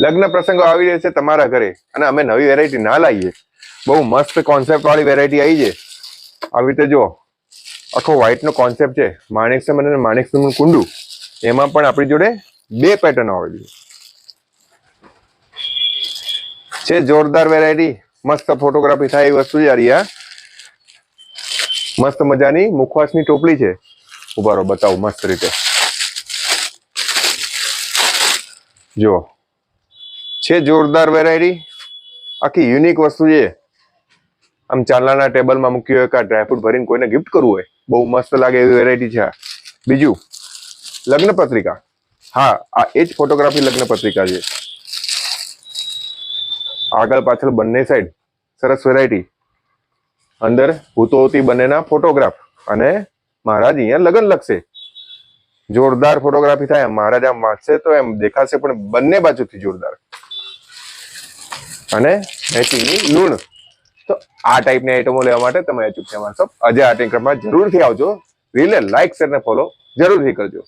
લગ્ન પ્રસંગો આવી રહ્યા છે તમારા ઘરે અને અમે નવી વેરાયટી ના લાવીએ, બહુ મસ્ત કોન્સેપ્ટ વાળી વેરાયટી આવી છે. આવી રીતે જો આખો વ્હાઈટ નો કોન્સેપ્ટ છે, માણેકસમ અને માણેકસમનું કુંડું, એમાં પણ આપણી જોડે 2 પેટર્ન આવેલી છે. જોરદાર વેરાયટી, મસ્ત ફોટોગ્રાફી થાય એવી વસ્તુ છે. આ મસ્ત મજાની મુખવાસની ટોપલી છે. ઉભા રહો બતાવું મસ્ત રીતે. જો છે જોરદાર વેરાયટી, આખી યુનિક વસ્તુ છે. આમ ચાંદલાના ટેબલમાં મૂકી હોય કે ડ્રાયફ્રૂટ ભરીને કોઈને ગિફ્ટ કરવું હોય, બહુ મસ્ત લાગે એવી વેરાયટી છે. બીજું લગ્ન પત્રિકા. હા, આ એ જ ફોટોગ્રાફી લગ્ન પત્રિકા છે. આગળ પાછળ બંને સાઈડ સરસ વેરાયટી, અંદર ભૂતોથી બંનેના ફોટોગ્રાફ અને મહારાજ અહીંયા લગ્ન લખશે. જોરદાર ફોટોગ્રાફી થાય. મહારાજ આમ વાંચશે તો એમ દેખાશે, પણ બંને બાજુથી જોરદાર. અને મેચિંગની લૂણ. તો આ ટાઈપની આઈટમો લેવા માટે તમે અચૂક શોપ અજય આર્ટ એન્ડ ક્રાફ્ટમાં જરૂરથી આવજો. રીલે લાઈક શેર ને ફોલો જરૂરથી કરજો.